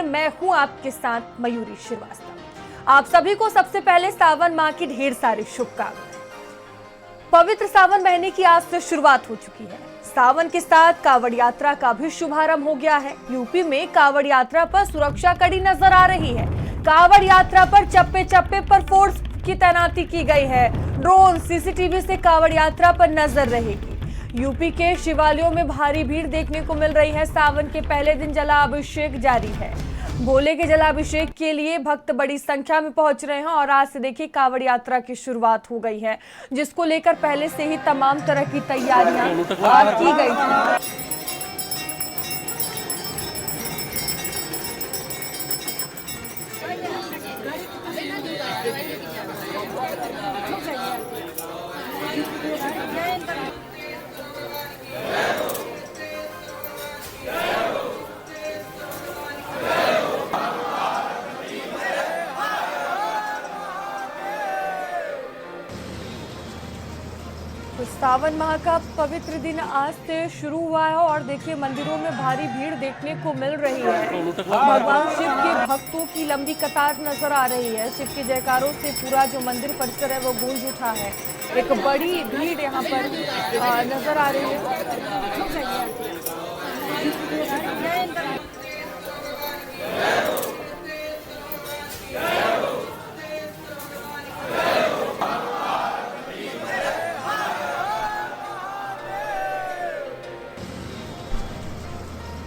मैं हूं आपके साथ मयूरी श्रीवास्तव। आप सभी को सबसे पहले सावन माह की ढेर सारी शुभकामनाएं। पवित्र सावन महीने की आज से शुरुआत हो चुकी है। सावन के साथ कावड़ यात्रा का भी शुभारंभ हो गया है। यूपी में कावड़ यात्रा पर सुरक्षा कड़ी नजर आ रही है। कावड़ यात्रा पर चप्पे चप्पे पर फोर्स की तैनाती की गई है। ड्रोन सीसीटीवी से कावड़ यात्रा पर नजर रहेगी। यूपी के शिवालयों में भारी भीड़ देखने को मिल रही है। सावन के पहले दिन जलाभिषेक जारी है। भोले के जलाभिषेक के लिए भक्त बड़ी संख्या में पहुंच रहे हैं और आज से देखिए कावड़ यात्रा की शुरुआत हो गई है, जिसको लेकर पहले से ही तमाम तरह की तैयारियां की गई थी। तो सावन माह का पवित्र दिन आज से शुरू हुआ है और देखिए मंदिरों में भारी भीड़ देखने को मिल रही है। भगवान शिव के भक्तों की लंबी कतार नजर आ रही है। शिव के जयकारों से पूरा जो मंदिर परिसर है वो गूंज उठा है। एक बड़ी भीड़ यहाँ पर नजर आ रही है।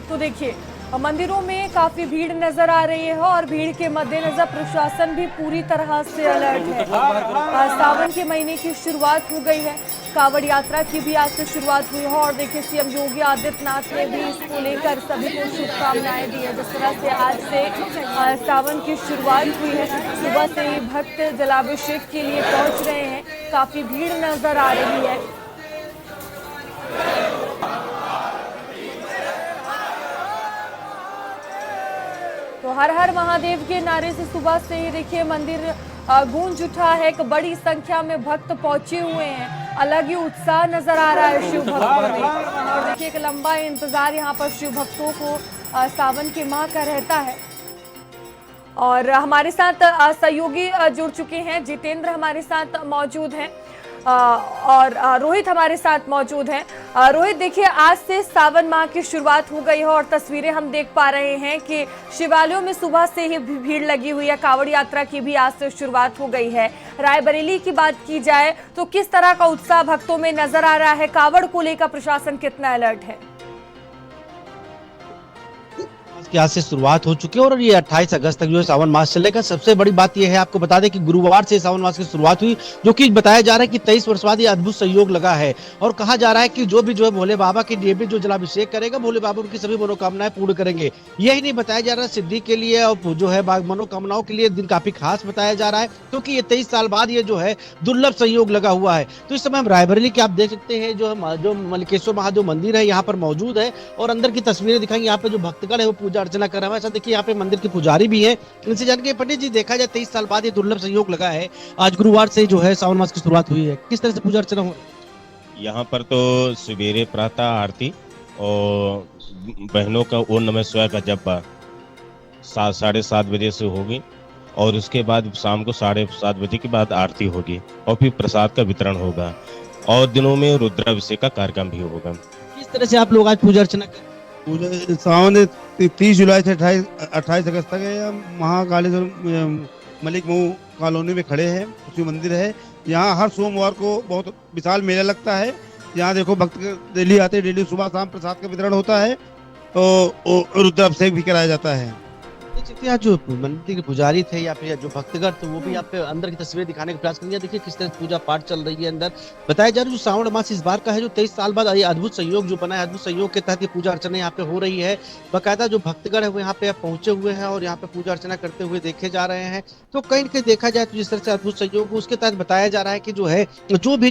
तो देखिए मंदिरों में काफी भीड़ नजर आ रही है और भीड़ के मद्देनजर प्रशासन भी पूरी तरह से अलर्ट है। सावन के महीने की शुरुआत हो गई है। कावड़ यात्रा की भी आज से शुरुआत हुई है और देखिए सीएम योगी आदित्यनाथ ने भी इसको लेकर सभी को शुभकामनाएं दी है। जिस तरह से आज से सावन की शुरुआत हुई है, सुबह से ही भक्त जलाभिषेक के लिए पहुंच रहे हैं। काफी भीड़ नजर आ रही है। तो हर हर महादेव के नारे से सुबह से ही देखिए मंदिर गूंज उठा है। एक बड़ी संख्या में भक्त पहुंचे हुए हैं। अलग ही उत्साह नजर आ रहा है शिव भक्तों में और देखिए एक लंबा इंतजार यहाँ पर शिव भक्तों को सावन के माह का रहता है। और हमारे साथ सहयोगी जुड़ चुके हैं। जितेंद्र हमारे साथ मौजूद हैं और रोहित हमारे साथ मौजूद हैं। रोहित, देखिए आज से सावन माह की शुरुआत हो गई है और तस्वीरें हम देख पा रहे हैं कि शिवालयों में सुबह से ही भीड़ लगी हुई है। कावड़ यात्रा की भी आज से शुरुआत हो गई है। रायबरेली की बात की जाए तो किस तरह का उत्साह भक्तों में नजर आ रहा है? कावड़ को लेकर प्रशासन कितना अलर्ट है? की आज से शुरुआत हो चुकी है और ये 28 अगस्त तक जो है सावन मास चलेगा। सबसे बड़ी बात यह है, आपको बता दें कि गुरुवार से सावन मास की शुरुआत हुई, जो कि बताया जा रहा है कि 23 वर्ष बाद ये अद्भुत सहयोग लगा है और कहा जा रहा है कि जो भी जो है भोले बाबा के लिए भी जो जलाभिषेक करेगा, भोले बाबा उनकी सभी मनोकामनाएं पूर्ण करेंगे। यही नहीं बताया जा रहा है सिद्धि के लिए और जो है मनोकामनाओं के लिए दिन काफी खास बताया जा रहा है, क्योंकि ये 23 साल बाद ये जो है दुर्लभ सहयोग लगा हुआ है। तो इस समय हम रायबरेली के आप देख सकते हैं जो मल्लिकेश्वर महादेव मंदिर है यहाँ पर मौजूद है और अंदर की तस्वीरें दिखाएंगे। यहाँ पे जो भक्तगण है वो पूजा अर्चना कर रहा है। देखिए यहाँ पे मंदिर के पुजारी भी हैं। इनसे जान के पंडित जी, देखा जाए 23 साल बाद ये दुर्लभ सहयोग लगा है। आज गुरुवार से जो है सावन मास की शुरुआत हुई है, किस तरह से पूजा अर्चना हो? यहाँ पर तो सवेरे प्रातः आरती और बहनों का ओम नमः शिवाय का जप 7-7:30 बजे से होगी और उसके बाद शाम को 7:30 बजे के बाद आरती होगी और फिर प्रसाद का वितरण होगा और दिनों में रुद्राभिषेक का कार्यक्रम भी होगा। किस तरह से आप लोग आज पूजा अर्चना कर? पूजा सावन 30 जुलाई से 28 अगस्त तक है। महाकालेश्वर मलिक महू कॉलोनी में खड़े हैं। शिव मंदिर है यहाँ। हर सोमवार को बहुत विशाल मेला लगता है। यहाँ देखो भक्त डेली आते हैं। डेली सुबह शाम प्रसाद का वितरण होता है और रुद्राभिषेक भी कराया जाता है। यहाँ जो मंदिर के पुजारी थे या फिर जो भक्तगण थे वो भी यहाँ पे अंदर की तस्वीरें दिखाने का प्रयास करेंगे। देखिए किस तरह पूजा पाठ चल रही है अंदर। बताया जा रहा है जो श्रावण मास इस बार का है, जो 23 साल बाद ये अद्भुत सहयोग जो बना है, अद्भुत सहयोग के तहत ये पूजा अर्चना यहाँ पे हो रही है। बाकायदा जो भक्तगण है वो यहाँ पे पहुंचे हुए हैं और यहाँ पे पूजा अर्चना करते हुए देखे जा रहे हैं। तो कहीं कहीं देखा जाए तो जिस तरह से अद्भुत सहयोग उसके तहत बताया जा रहा है कि जो भी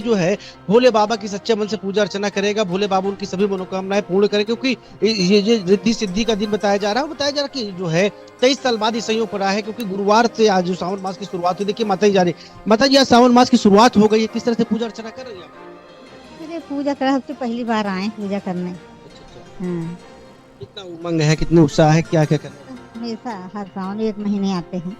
भोले बाबा की सच्चे मन से पूजा अर्चना करेगा, भोले बाबा उनकी सभी मनोकामनाएं पूर्ण करेंगे। क्योंकि ये रिद्धि सिद्धि का दिन बताया जा रहा है। बताया जा रहा है कि जो है 23 साल बाद सहयोग पड़ा है, क्योंकि गुरुवार से आज जो सावन मास की शुरुआत हुई। देखिए माता जी जा रही, माता जी आज सावन मास की शुरुआत हो गई है, किस तरह से पूजा अर्चना कर रही है? अरे पूजा कर, तो पहली बार आए पूजा करने। कितना उमंग है, कितने उत्साह है, क्या क्या करना? हमेशा हर सावन 1 महीने आते हैं।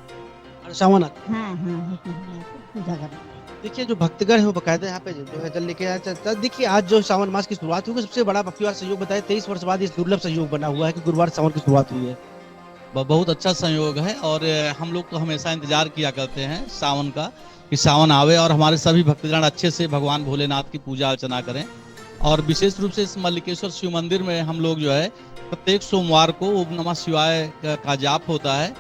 हर सावन आता हाँ हाँ 1 महीने आते हैं पूजा करने। है। देखिए जो भक्तगण है वो बकायदा यहाँ पे जो है जल लेके आया था। देखिए आज जो सावन मास की शुरुआत हुई, सबसे बड़ा परिवार सहयोग बताया, 23 वर्ष बाद इस दुर्लभ सहयोग बना हुआ है कि गुरुवार सावन की शुरुआत हुई है। बहुत अच्छा संयोग है और हम लोग तो हमेशा इंतजार किया करते हैं सावन का, कि सावन आवे और हमारे सभी भक्तगण अच्छे से भगवान भोलेनाथ की पूजा अर्चना करें। और विशेष रूप से इस मल्लिकेश्वर शिव मंदिर में हम लोग जो है प्रत्येक सोमवार को ओम नमः शिवाय का जाप होता है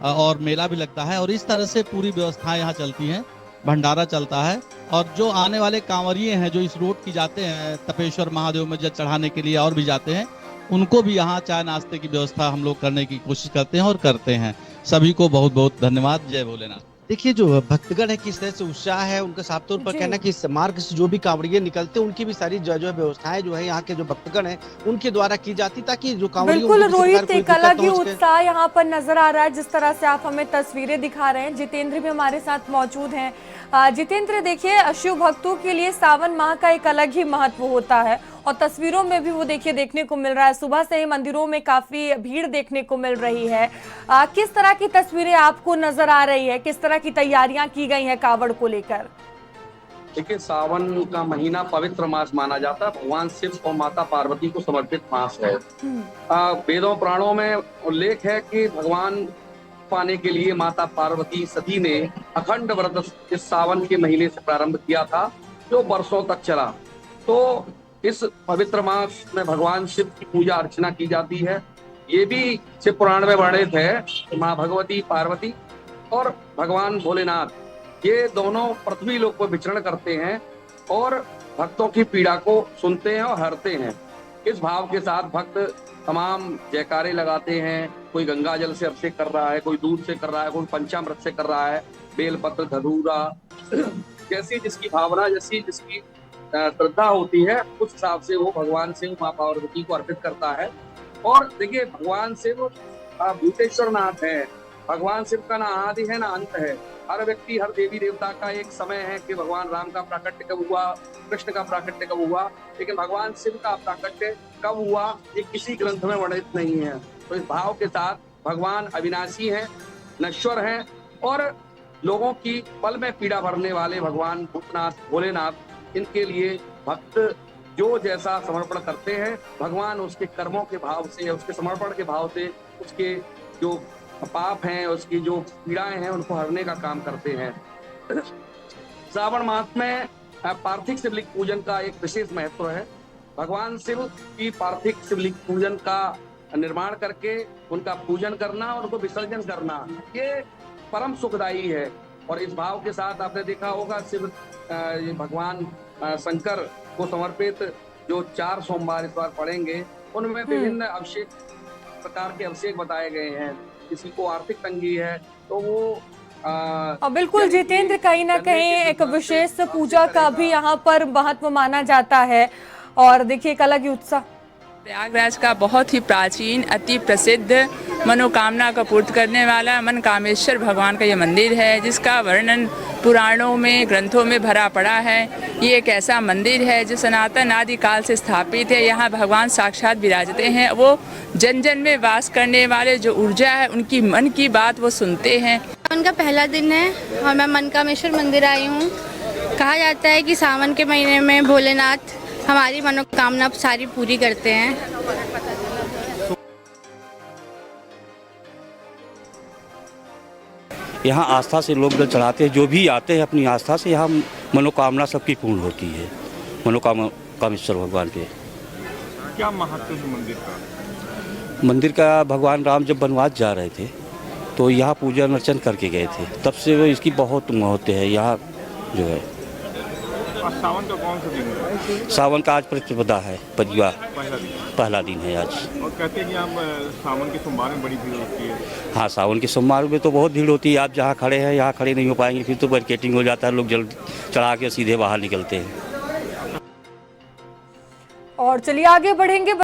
और मेला भी लगता है और इस तरह से पूरी व्यवस्थाएं यहाँ चलती हैं, भंडारा चलता है। और जो आने वाले कांवरिये हैं जो इस रोड की जाते हैं तपेश्वर महादेव में जल चढ़ाने के लिए और भी जाते हैं, उनको भी यहाँ चाय नाश्ते की व्यवस्था हम लोग करने की कोशिश करते हैं और करते हैं। सभी को बहुत बहुत धन्यवाद। जय भोलेनाथ। देखिए जो भक्तगण है किस तरह से उत्साह है उनका, साफ तौर पर जी। कहना कि इस मार्ग से जो भी कांवड़िए निकलते हैं उनकी भी सारी जो है व्यवस्थाएं जो है यहाँ के जो भक्तगण है उनके द्वारा की जाती, ताकि जो कांवड़िए बिल्कुल उनको किसी प्रकार रोहित, कोई एक दिक्कत अलग ही ना हो सके। उत्साह यहाँ पर नजर आ रहा है जिस तरह से आप हमें तस्वीरें दिखा रहे हैं। जितेंद्र भी हमारे साथ मौजूद हैं। जितेंद्र, देखिए शिव भक्तों के लिए सावन माह का एक अलग ही महत्व होता है और तस्वीरों में भी वो देखिए देखने को मिल रहा है। सुबह से ही मंदिरों में काफी भीड़ देखने को मिल रही है। किस तरह की तस्वीरें आपको नजर आ रही है, किस तरह की तैयारियां की गई हैं कावड़ को लेकर? देखिए सावन का महीना पवित्र मास माना जाता है, भगवान शिव और माता पार्वती को समर्पित मास है। वेदों पुराणों में उल्लेख है कि भगवान पाने के लिए माता पार्वती सती ने अखंड व्रत इस सावन के महीने से प्रारंभ किया था जो वर्षों तक चला। तो इस पवित्र मास में भगवान शिव की पूजा अर्चना की जाती है। ये भी शिव पुराण में वर्णित है। माँ भगवती पार्वती और भगवान भोलेनाथ ये दोनों पृथ्वी लोक पर विचरण करते हैं और भक्तों की पीड़ा को सुनते हैं और हरते हैं। इस भाव के साथ भक्त तमाम जयकारे लगाते हैं। कोई गंगा जल से अभिषेक कर रहा है, कोई दूध से कर रहा है, कोई पंचामृत से कर रहा है, बेलपत्र धतूरा जैसी जिसकी भावना, जैसी जिसकी श्रद्धा होती है उस हिसाब से वो भगवान शिव माँ पार्वती को अर्पित करता है। और देखिए भगवान शिव भूतेश्वर नाथ है। भगवान शिव का ना आदि है ना अंत है। हर व्यक्ति, हर देवी देवता का एक समय है कि भगवान राम का प्राकट्य कब हुआ, कृष्ण का प्राकट्य कब हुआ, लेकिन भगवान शिव का प्राकट्य कब हुआ ये किसी ग्रंथ में वर्णित नहीं है। तो इस भाव के साथ भगवान अविनाशी हैं, नश्वर हैं और लोगों की पल में पीड़ा भरने वाले भगवान भूतनाथ भोलेनाथ, इनके लिए भक्त जो जैसा समर्पण करते हैं भगवान उसके कर्मों के भाव से, उसके समर्पण के भाव से उसके जो पाप हैं, उसकी जो पीड़ाएं हैं उनको हरने का काम करते हैं। सावन मास में पार्थिव शिवलिंग पूजन का एक विशेष महत्व है। भगवान शिव की पार्थिव शिवलिंग पूजन का निर्माण करके उनका पूजन करना और उनको विसर्जन करना ये परम सुखदायी है। और इस भाव के साथ आपने देखा होगा शिव भगवान शंकर को समर्पित जो 4 सोमवार इस बार पड़ेंगे उनमें विभिन्न अभिषेक प्रकार के अभिषेक बताए गए हैं। किसी को आर्थिक तंगी है तो वो बिल्कुल जितेंद्र, कहीं ना कहीं एक विशेष पूजा का भी यहाँ पर महत्व माना जाता है और देखिए एक अलग ही उत्साह। प्रयागराज का बहुत ही प्राचीन, अति प्रसिद्ध, मनोकामना का पूर्ण करने वाला मनकामेश्वर भगवान का ये मंदिर है जिसका वर्णन पुराणों में, ग्रंथों में भरा पड़ा है। ये एक ऐसा मंदिर है जो सनातन आदि काल से स्थापित है। यहाँ भगवान साक्षात विराजते हैं। वो जन जन में वास करने वाले जो ऊर्जा है उनकी मन की बात वो सुनते हैं। सावन का पहला दिन है और मैं मनकामेश्वर मंदिर आई हूँ। कहा जाता है कि सावन के महीने में भोलेनाथ हमारी मनोकामना सारी पूरी करते हैं। यहाँ आस्था से लोग जल चढ़ाते हैं। जो भी आते हैं अपनी आस्था से यहाँ मनोकामना सबकी पूर्ण होती है। मनोकामेश्वर भगवान के क्या महत्व है मंदिर का? मंदिर का भगवान राम जब वनवास जा रहे थे तो यहाँ पूजन अर्चन करके गए थे, तब से इसकी बहुत महत्व है। यहाँ जो है सावन का कौन सा दिन है? सावन का आज प्रतिपदा है, परिवार पहला दिन है आज। और कहते हैं कि यहाँ सावन के सोमवार में बड़ी भीड़ होती है। हाँ, सावन के सोमवार में तो बहुत भीड़ होती है। आप जहाँ खड़े हैं यहाँ खड़े नहीं हो पाएंगे, फिर तो बैरिकेडिंग हो जाता है, लोग जल चढ़ा के सीधे बाहर निकलते हैं। और चलिए आगे बढ़ेंगे।